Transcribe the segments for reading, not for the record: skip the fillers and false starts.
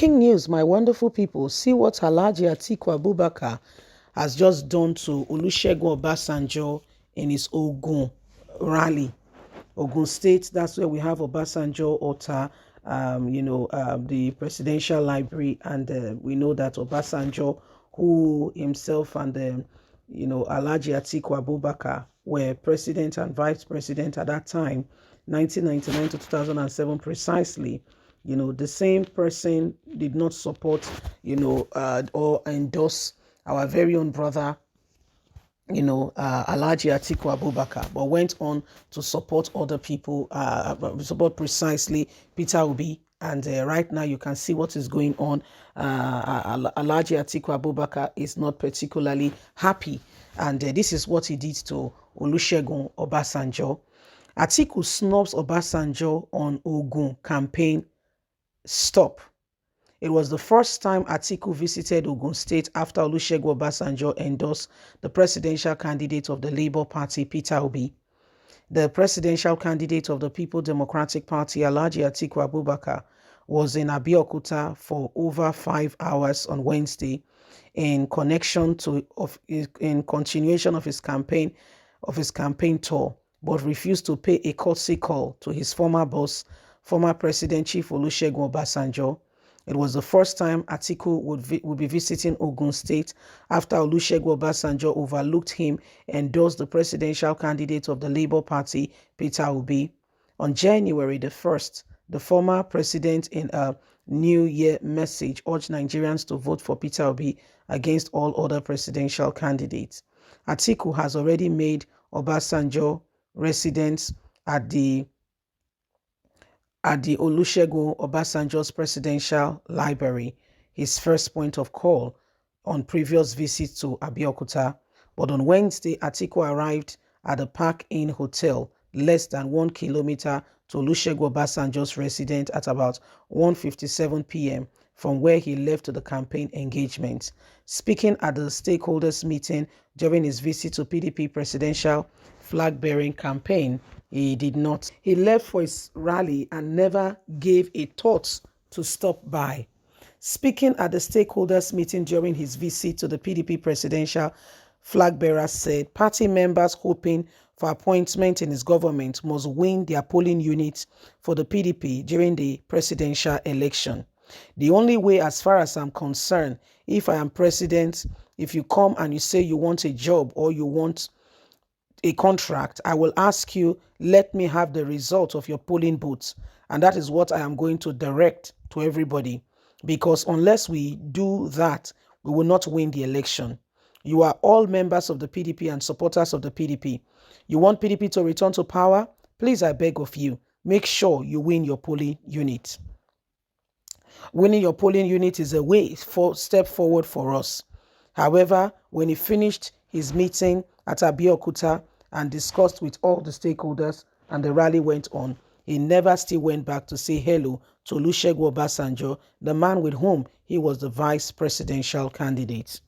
Breaking news, my wonderful people. See what Alhaji Atiku Abubakar has just done to Olusegun Obasanjo in his Ogun rally. Ogun State, that's where we have Obasanjo Ota, the presidential library. And we know that Obasanjo, who himself and, Alhaji Atiku Abubakar were president and vice president at that time, 1999 to 2007 precisely. The same person did not support, or endorse our very own brother, Alhaji Atiku Abubakar, but went on to support other people, support precisely Peter Obi. And right now you can see what is going on. Alhaji Atiku Abubakar is not particularly happy. And this is what he did to Olusegun Obasanjo. Atiku snubs Obasanjo on Ogun campaign stop. It was the first time Atiku visited Ogun State after Olusegun Obasanjo endorsed the presidential candidate of the Labour Party, Peter Obi. The presidential candidate of the People Democratic Party, Alhaji Atiku Abubakar, was in Abeokuta for over 5 hours on Wednesday in continuation of his campaign tour, but refused to pay a courtesy call to his former boss, former President Chief Olusegun Obasanjo. It was the first time Atiku would be visiting Ogun State after Olusegun Obasanjo overlooked him and endorsed the presidential candidate of the Labour Party, Peter Obi. On January the 1st, the former president in a New Year message urged Nigerians to vote for Peter Obi against all other presidential candidates. Atiku has already made Obasanjo residence at the Olusegun Obasanjo's presidential library, his first point of call on previous visits to Abeokuta. But on Wednesday, Atiku arrived at the Park Inn Hotel, less than 1 kilometer to Olusegun Obasanjo's residence at about 1:57 p.m. from where he left to the campaign engagement. Speaking at the stakeholders meeting during his visit to PDP presidential flag-bearing campaign, he did not. He left for his rally and never gave a thought to stop by. Speaking at the stakeholders meeting during his visit to the PDP presidential flag bearer said party members hoping for appointment in his government must win their polling units for the PDP during the presidential election. The only way, as far as I'm concerned, if I am president, if you come and you say you want a job or you want a contract, I will ask you, let me have the result of your polling booths. And that is what I am going to direct to everybody. Because unless we do that, we will not win the election. You are all members of the PDP and supporters of the PDP. You want PDP to return to power? Please, I beg of you, make sure you win your polling unit. Winning your polling unit is a step forward for us. However, when he finished his meeting at Abeokuta and discussed with all the stakeholders and the rally went on, he never still went back to say hello to Olusegun Obasanjo, the man with whom he was the vice presidential candidate.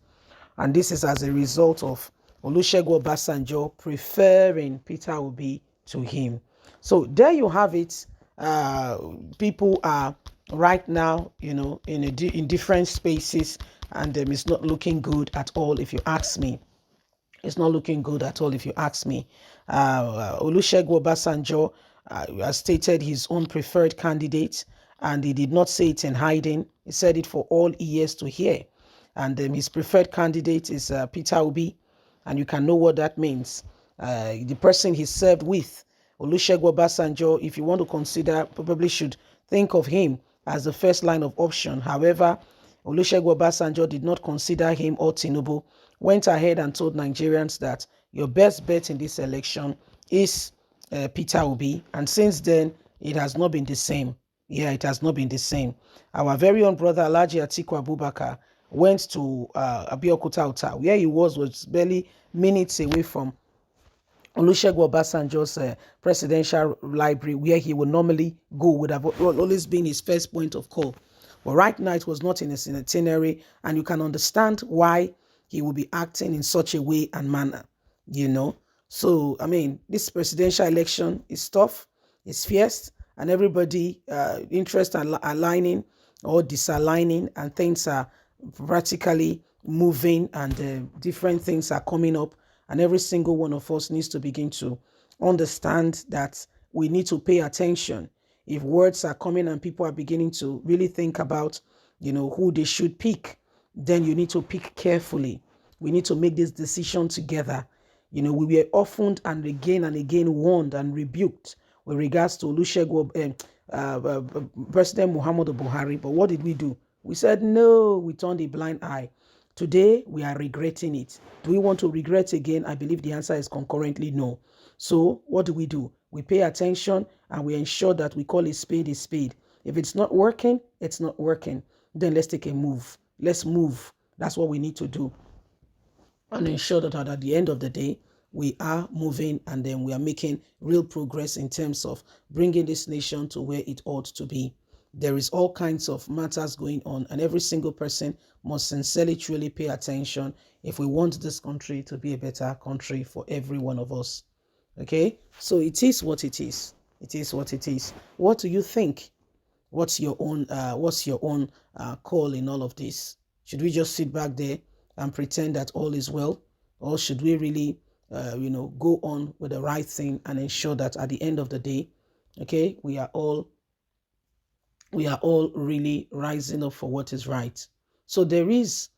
And this is as a result of Olusegun Obasanjo preferring Peter Obi to him. So there you have it. People are right now, in different spaces, and it's not looking good at all, if you ask me. It's not looking good at all, if you ask me. Olusegun Obasanjo has stated his own preferred candidate, and he did not say it in hiding. He said it for all ears to hear. And his preferred candidate is Peter Obi, and you can know what that means. The person he served with, Olusegun Obasanjo, if you want to consider, probably should think of him as the first line of option. However, Olusegun Obasanjo did not consider him or Tinubu, went ahead and told Nigerians that your best bet in this election is Peter Obi. And since then, it has not been the same. Yeah, it has not been the same. Our very own brother, Alhaji Atiku Abubakar, went to Abeokuta, where he was barely minutes away from Olusegun Obasanjo's presidential library, where he would normally go, would have always been his first point of call. But right now, it was not in his itinerary, and you can understand why he will be acting in such a way and manner, So, I mean, this presidential election is tough, it's fierce, and everybody interest aligning or disaligning, and things are practically moving, and different things are coming up, and every single one of us needs to begin to understand that we need to pay attention. If words are coming and people are beginning to really think about, who they should pick, then you need to pick carefully. We need to make this decision together. We were often and again warned and rebuked with regards to Olusegun, President Muhammadu Buhari. But what did we do? We said no, we turned a blind eye. Today, we are regretting it. Do we want to regret again? I believe the answer is concurrently no. So what do? We pay attention and we ensure that we call a spade a spade. If it's not working, it's not working. Then let's take a move. Let's move. That's what we need to do, and ensure that at the end of the day, we are moving, and then we are making real progress in terms of bringing this nation to where it ought to be. There is all kinds of matters going on, and every single person must sincerely, truly pay attention if we want this country to be a better country for every one of us. Okay, so it is what it is. It is what it is. What do you think? What's your own call in all of this? Should we just sit back there and pretend that all is well, or should we really go on with the right thing and ensure that at the end of the day, okay, we are all really rising up for what is right? So there is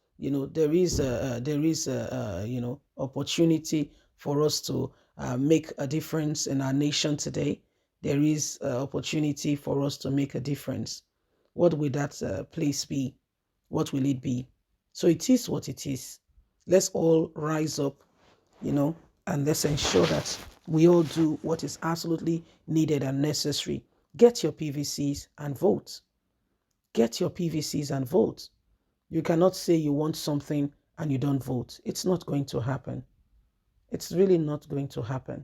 opportunity for us to make a difference in our nation today. There is opportunity for us to make a difference. What will that place be? What will it be? So it is what it is. Let's all rise up, and let's ensure that we all do what is absolutely needed and necessary. Get your PVCs and vote. Get your PVCs and vote. You cannot say you want something and you don't vote. It's not going to happen. It's really not going to happen.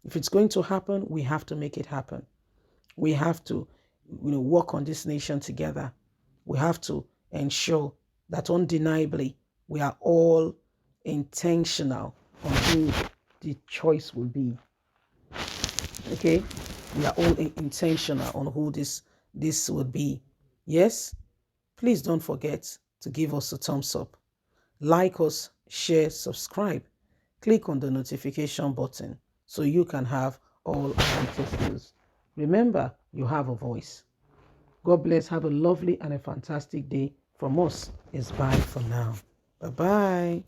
If it's going to happen, we have to make it happen. We have to, work on this nation together. We have to ensure that undeniably we are all intentional on who the choice will be. Okay? We are all intentional on who this would be. Yes? Please don't forget to give us a thumbs up. Like us, share, subscribe. Click on the notification button so you can have all our latest news. Remember, you have a voice. God bless. Have a lovely and a fantastic day. From us, it's bye for now. Bye-bye.